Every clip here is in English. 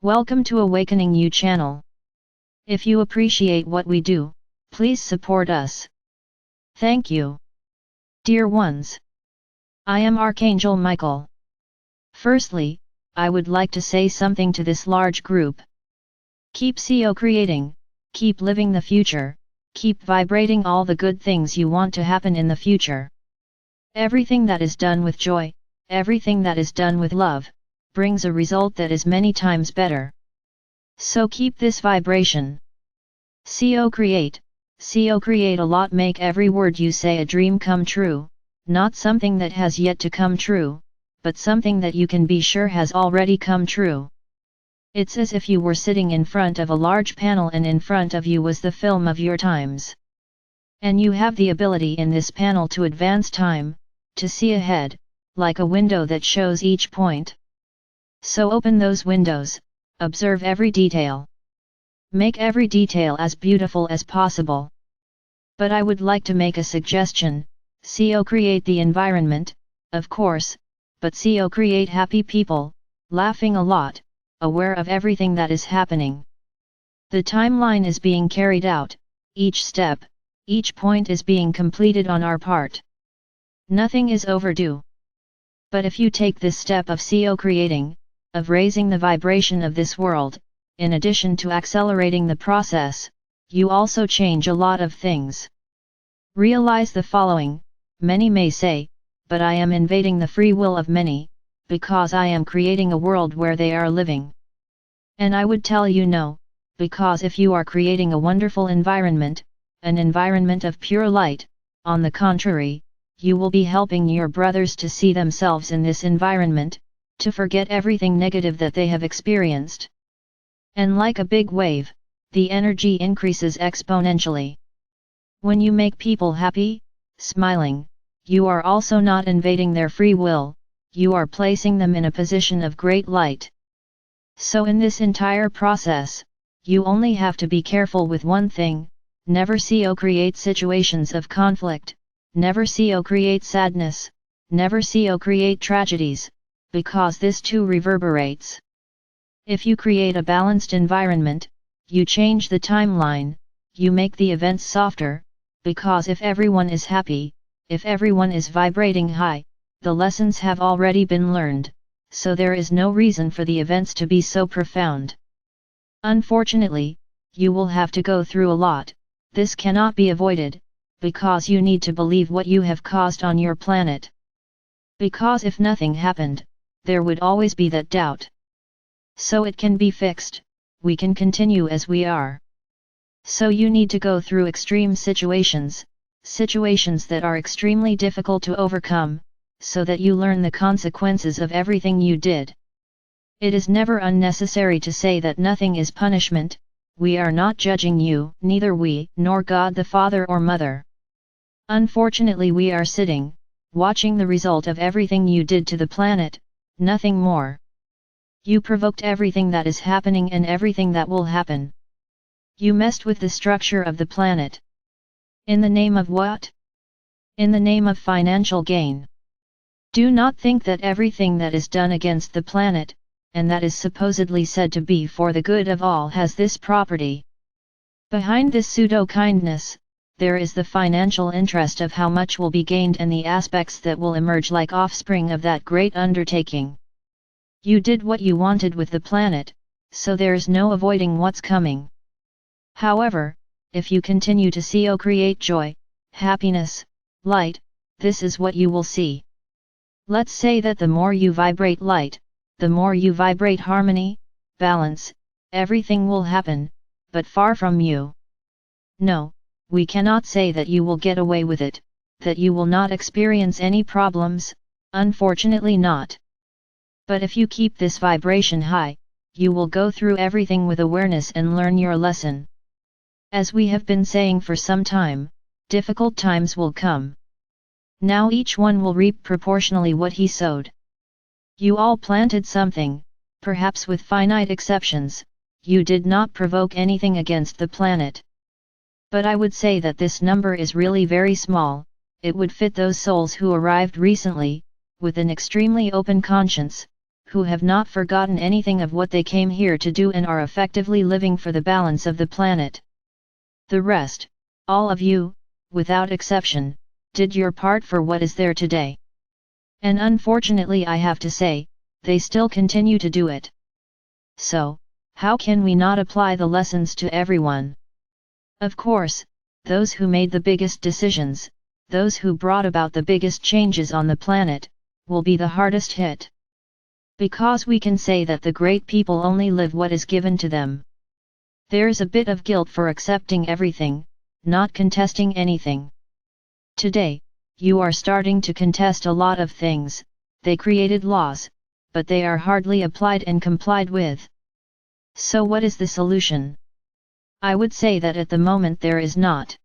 Welcome to AwakeningYOU channel. If you appreciate what we do, please support us. Thank you. Dear ones, I am Archangel Michael. Firstly, I would like to say something to this large group. Keep co-creating, keep living the future, keep vibrating all the good things you want to happen in the future. Everything that is done with joy, everything that is done with love, brings a result that is many times better. So keep this vibration. Co-create a lot, make every word you say a dream come true, not something that has yet to come true, but something that you can be sure has already come true. It's as if you were sitting in front of a large panel and in front of you was the film of your times. And you have the ability in this panel to advance time, to see ahead, like a window that shows each point. So open those windows, observe every detail. Make every detail as beautiful as possible. But I would like to make a suggestion, co-create the environment, of course, but co-create happy people, laughing a lot, aware of everything that is happening. The timeline is being carried out, each step, each point is being completed on our part. Nothing is overdue. But if you take this step of co-creating, of raising the vibration of this world, in addition to accelerating the process, you also change a lot of things. Realize the following: many may say, but I am invading the free will of many, because I am creating a world where they are living. And I would tell you no, because if you are creating a wonderful environment, an environment of pure light, on the contrary, you will be helping your brothers to see themselves in this environment, to forget everything negative that they have experienced. And like a big wave, the energy increases exponentially. When you make people happy, smiling, you are also not invading their free will, you are placing them in a position of great light. So in this entire process, you only have to be careful with one thing: never co-create situations of conflict, never co-create sadness, never co-create tragedies, because this too reverberates. If you create a balanced environment, you change the timeline, you make the events softer, because if everyone is happy, if everyone is vibrating high, the lessons have already been learned, so there is no reason for the events to be so profound. Unfortunately, you will have to go through a lot, this cannot be avoided, because you need to believe what you have caused on your planet. Because if nothing happened, there would always be that doubt. So it can be fixed, we can continue as we are. So you need to go through extreme situations, situations that are extremely difficult to overcome, so that you learn the consequences of everything you did. It is never unnecessary to say that nothing is punishment, we are not judging you, neither we, nor God the Father or Mother. Unfortunately we are sitting, watching the result of everything you did to the planet, nothing more. You provoked everything that is happening and everything that will happen. You messed with the structure of the planet. In the name of what? In the name of financial gain. Do not think that everything that is done against the planet, and that is supposedly said to be for the good of all, has this property. Behind this pseudo-kindness, there is the financial interest of how much will be gained and the aspects that will emerge like offspring of that great undertaking. You did what you wanted with the planet, so there's no avoiding what's coming. However, if you continue to co-create joy, happiness, light, this is what you will see. Let's say that the more you vibrate light, the more you vibrate harmony, balance, everything will happen, but far from you. No, we cannot say that you will get away with it, that you will not experience any problems, unfortunately not. But if you keep this vibration high, you will go through everything with awareness and learn your lesson. As we have been saying for some time, difficult times will come. Now each one will reap proportionally what he sowed. You all planted something, perhaps with finite exceptions, you did not provoke anything against the planet. But I would say that this number is really very small, it would fit those souls who arrived recently, with an extremely open conscience, who have not forgotten anything of what they came here to do and are effectively living for the balance of the planet. The rest, all of you, without exception, did your part for what is there today. And unfortunately I have to say, they still continue to do it. So, how can we not apply the lessons to everyone? Of course, those who made the biggest decisions, those who brought about the biggest changes on the planet, will be the hardest hit. Because we can say that the great people only live what is given to them. There's a bit of guilt for accepting everything, not contesting anything. Today, you are starting to contest a lot of things. They created laws, but they are hardly applied and complied with. So what is the solution? I would say that at the moment there is not.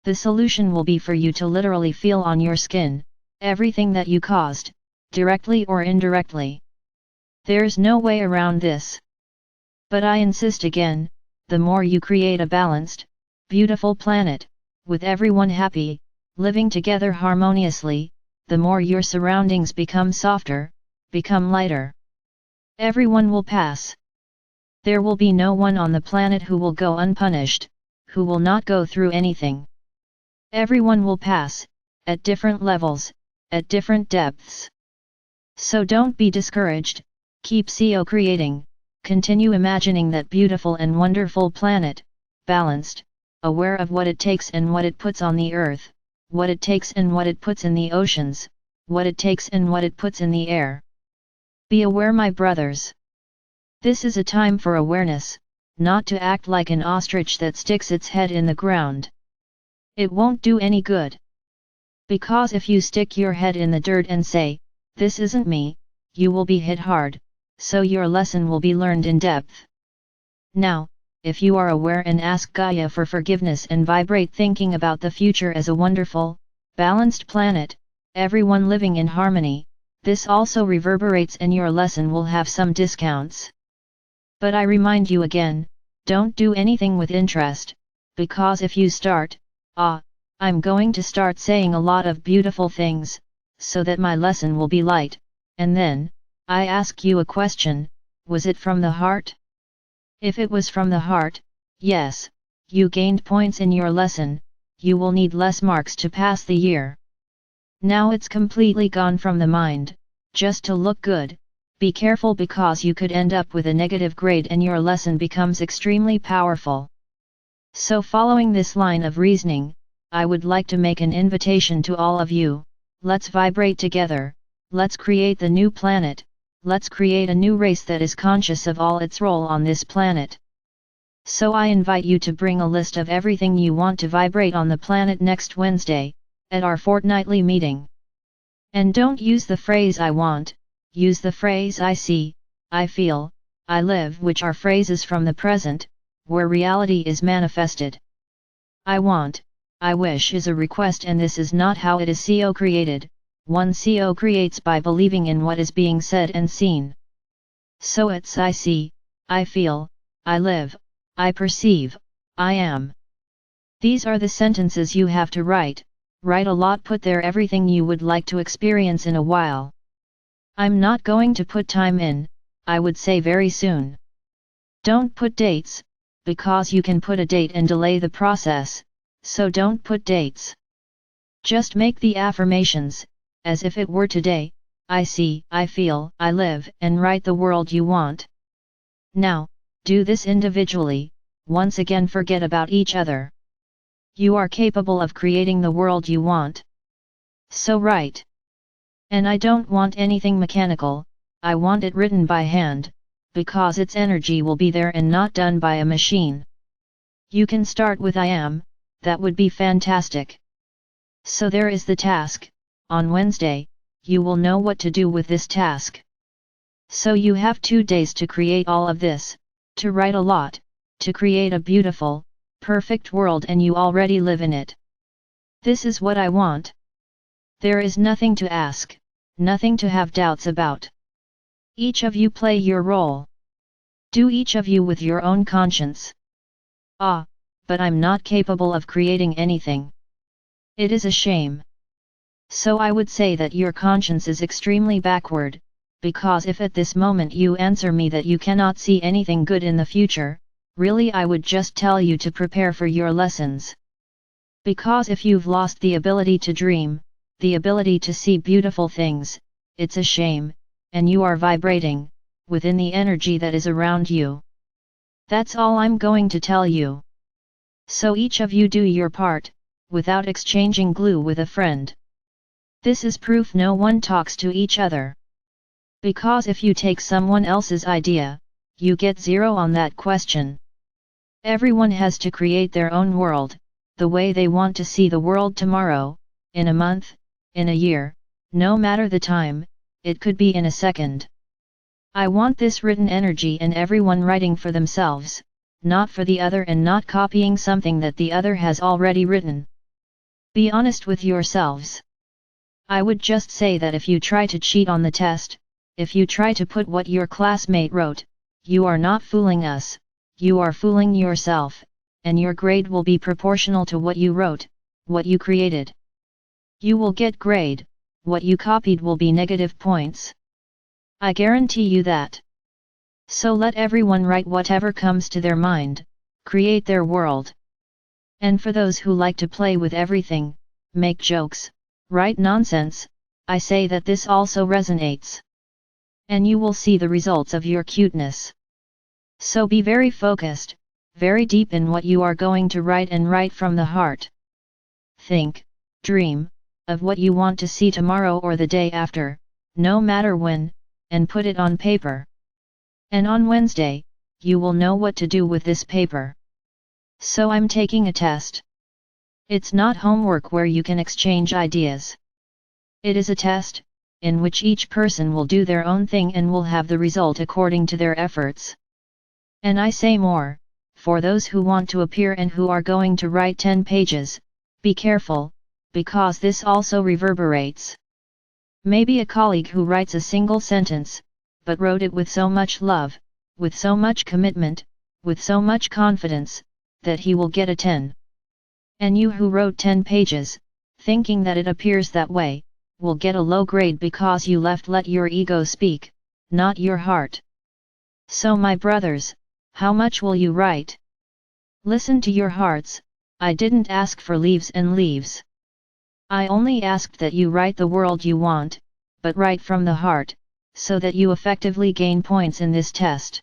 The solution will be for you to literally feel on your skin, everything that you caused, directly or indirectly. There's no way around this. But I insist again, the more you create a balanced, beautiful planet, with everyone happy, living together harmoniously, the more your surroundings become softer, become lighter. Everyone will pass. There will be no one on the planet who will go unpunished, who will not go through anything. Everyone will pass, at different levels, at different depths. So don't be discouraged, keep creating, continue imagining that beautiful and wonderful planet, balanced, aware of what it takes and what it puts on the earth, what it takes and what it puts in the oceans, what it takes and what it puts in the air. Be aware, my brothers. This is a time for awareness, not to act like an ostrich that sticks its head in the ground. It won't do any good. Because if you stick your head in the dirt and say, "This isn't me," you will be hit hard, so your lesson will be learned in depth. Now, if you are aware and ask Gaia for forgiveness and vibrate thinking about the future as a wonderful, balanced planet, everyone living in harmony, this also reverberates and your lesson will have some discounts. But I remind you again, don't do anything with interest, because if you start, I'm going to start saying a lot of beautiful things, so that my lesson will be light, and then, I ask you a question, was it from the heart? If it was from the heart, yes, you gained points in your lesson, you will need less marks to pass the year. Now it's completely gone from the mind, just to look good. Be careful because you could end up with a negative grade and your lesson becomes extremely powerful. So following this line of reasoning, I would like to make an invitation to all of you, let's vibrate together, let's create the new planet, let's create a new race that is conscious of all its role on this planet. So I invite you to bring a list of everything you want to vibrate on the planet next Wednesday, at our fortnightly meeting. And don't use the phrase "I want," use the phrase "I see," "I feel," "I live," which are phrases from the present, where reality is manifested. I want, I wish is a request, and this is not how it is created. One creates by believing in what is being said and seen. So it's I see, I feel, I live, I perceive, I am. These are the sentences you have to write a lot, put there everything you would like to experience in a while. I'm not going to put time in, I would say very soon. Don't put dates, because you can put a date and delay the process, so don't put dates. Just make the affirmations, as if it were today, I see, I feel, I live, and write the world you want. Now, do this individually, once again forget about each other. You are capable of creating the world you want. So write. And I don't want anything mechanical, I want it written by hand, because its energy will be there and not done by a machine. You can start with I am, that would be fantastic. So there is the task, on Wednesday, you will know what to do with this task. So you have 2 days to create all of this, to write a lot, to create a beautiful, perfect world, and you already live in it. This is what I want. There is nothing to ask, nothing to have doubts about. Each of you play your role. Do each of you with your own conscience. But I'm not capable of creating anything. It is a shame. So I would say that your conscience is extremely backward, because if at this moment you answer me that you cannot see anything good in the future, really I would just tell you to prepare for your lessons. Because if you've lost the ability to dream, the ability to see beautiful things, it's a shame, and you are vibrating within the energy that is around you. That's all I'm going to tell you. So each of you do your part, without exchanging glue with a friend. This is proof no one talks to each other. Because if you take someone else's idea, you get zero on that question. Everyone has to create their own world, the way they want to see the world tomorrow, in a month, in a year, no matter the time, it could be in a second. I want this written energy and everyone writing for themselves, not for the other and not copying something that the other has already written. Be honest with yourselves. I would just say that if you try to cheat on the test, if you try to put what your classmate wrote, you are not fooling us, you are fooling yourself, and your grade will be proportional to what you wrote, what you created. You will get grade, what you copied will be negative points. I guarantee you that. So let everyone write whatever comes to their mind, create their world. And for those who like to play with everything, make jokes, write nonsense, I say that this also resonates. And you will see the results of your cuteness. So be very focused, very deep in what you are going to write and write from the heart. Think, dream, of what you want to see tomorrow or the day after, no matter when, and put it on paper. And on Wednesday, you will know what to do with this paper. So I'm taking a test. It's not homework where you can exchange ideas. It is a test, in which each person will do their own thing and will have the result according to their efforts. And I say more, for those who want to appear and who are going to write 10 pages, be careful, because this also reverberates. Maybe a colleague who writes a single sentence, but wrote it with so much love, with so much commitment, with so much confidence, that he will get a 10. And you who wrote 10 pages, thinking that it appears that way, will get a low grade because you let your ego speak, not your heart. So my brothers, how much will you write? Listen to your hearts. I didn't ask for leaves and leaves. I only asked that you write the world you want, but write from the heart, so that you effectively gain points in this test.